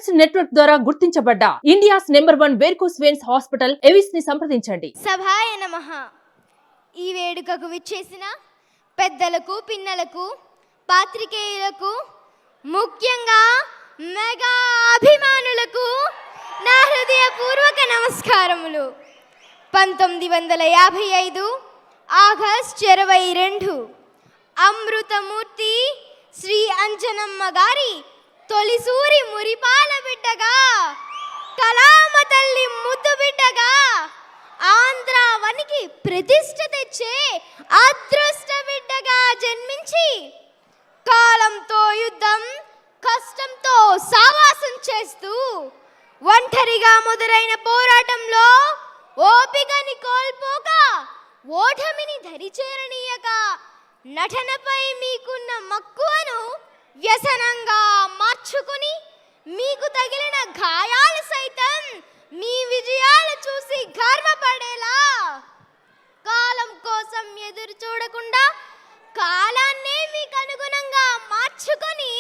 Specs network ద్వారా గుర్తించబడ్డ India's number 1 varicose veins hospital Avis ని సంప్రదించండి. సభాయ నమః. ఈ వేడుకకు విచ్చేసిన పెద్దలకు, పిన్నలకు, పాత్రికేయులకు, ముఖ్యంగా మెగా అభిమానులకు నా హృదయపూర్వక నమస్కారములు. 1955 ఆగస్టు 22 అమృతమూర్తి శ్రీ అంజనమ్మ గారి తొలిసూరి మురిపాల బిడ్డగా, కళామ తల్లి ముద్దు బిడ్డగా, ఆంధ్రావనికి ప్రతిష్ఠ తెచ్చే అదృష్ట బిడ్డగా జన్మించి కాలంతో యుద్ధం, కష్టంతో సావాసం చేస్తూ ఒంటరిగా మొదలైన పోరాటంలో ఓపికని కోల్పోక, ఓటమిని దరిచేరనీయక, నటనపై మీకున్న మక్కువను వ్యసనంగా మార్చుకుని, మీకు తగిలిన గాయాలు సైతం మీ విజయాలు చూసి గర్వపడేలా, కాలం కోసం ఎదురు చూడకుండా కాలాన్నే మీకు అనుగుణంగా మార్చుకొని,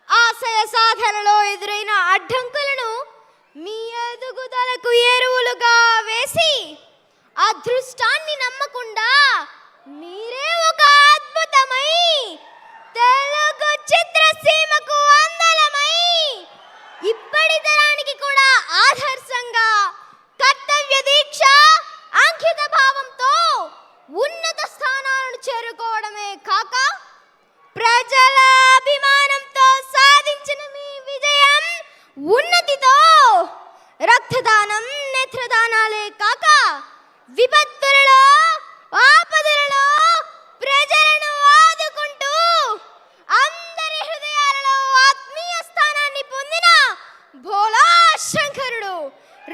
ఆశయ సాధనలో ఎదురైన అడ్డంకులను మీ ఎదుగుదలకు ఎరువులుగా వేసి, అదృష్టాన్ని నమ్మకుండా మీరే ఒక అద్భుతమై, తెలుగు చిత్రసీమకు అందలమై, ఇప్పటి తరానికి కూడా ఆదర్శంగా, కర్తవ్య దీక్ష, అంకిత భావంతో ఉన్నత స్థానాలను చేరుకోవడమే కాక, ప్రజల అభిమానంతో సాధించిన మీ విజయం ఉన్నతితో రక్తదానం, నేత్రదానాలే కాక, విపత్తులలో, ఆపదలలో ప్రజలను ఆదుకుంటూ అందరి హృదయాలలో ఆత్మీయ స్థానాన్ని పొందిన భోలా శంకరుడు,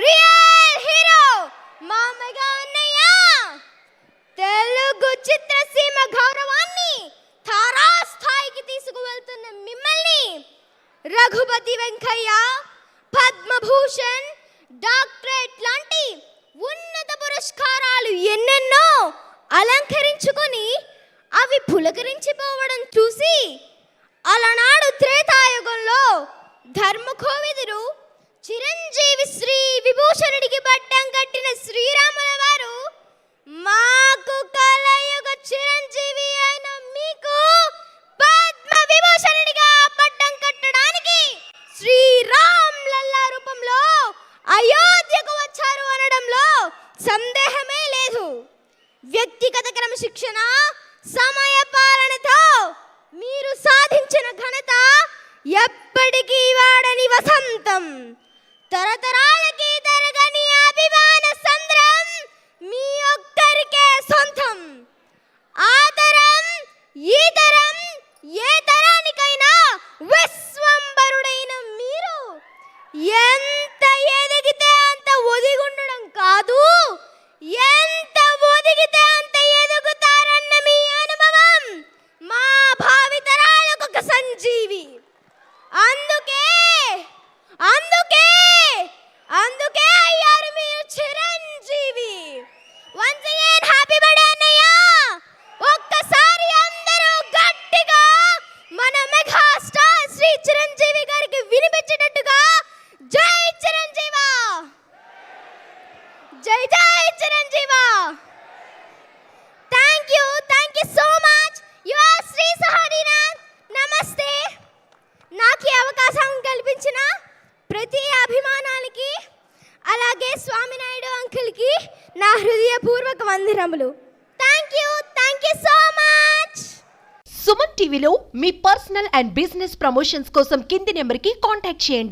రియల్ హీరో మా మెగా అన్నయ్య, తెలుగు చిత్రసీమ గౌరవాన్ని తారాస్థాయికి తీసుకువెళ్తున్న మిమ్మల్ని రఘుపతి వెంకయ్య, పద్మభూషణ్, డాక్టరేట్ లాంటి ఉన్నత పురస్కారాలు ఎన్నెన్నో అలంకరించుకొని అవి పులకరించిపోవడం చూసి, అలనాడు త్రేతాయుగంలో ధర్మకోవిదుడు చిరంజీవి శ్రీ విభూషణుడికి పట్టం కట్టిన శ్రీరాముల వారు, మాకు కలయుగ చిరంజీవి అయిన మీకు పద్మ విభూషణుడిగా పట్టం కట్టడానికి శ్రీరామ్ లల్లా రూపంలో అయోధ్యకు వచ్చారు అనడంలో సందేహమే లేదు. వ్యక్తిగత క్రమశిక్షణ, సమయ పాలనతో మీరు సాధించిన ఘనత ఎప్పటికీ వాడని వసంతం, తరతరాలకి తరగని అభిమాన సంద్రం మీ ఒక్కరికే సొంతం. ఆ తరం, ఈ తరం, ఏ తరానికైనా విశ్వంబరుడైన మీరు ఎంత ఎదిగితే అంత ఒదిగుండడం కాదు, ఎంత ఒదిగితే అంత ఎదుగుతారన్న మీ అనుభవం మా భావితరాలకు ఒక సంజీవి. అందుకే అందుకే అందుకే అయ్యారు మీరు Chiranjeevi. Once again happy birthday అన్నయ్య. ఒక్కసారి అందరూ గట్టిగా మన మెగా స్టార్ శ్రీ చిరంజీవి గారికి వినిపించేటట్టుగా జై చిరంజీవా, జై జై చిరంజీవా. Thank you so much your Shri Sahodaranath. నమస్తే. నాకు ఈ అవకాశం కల్పించిన ప్రతి అభిమానానికి, అలాగే స్వామినాయుడు అంకుల్కి నా హృదయపూర్వక వందనములు. Thank you so much. Suman టీవీలో మీ పర్సనల్ అండ్ బిజినెస్ ప్రమోషన్స్ కోసం కింది నెంబర్కి కాంటాక్ట్ చేయండి.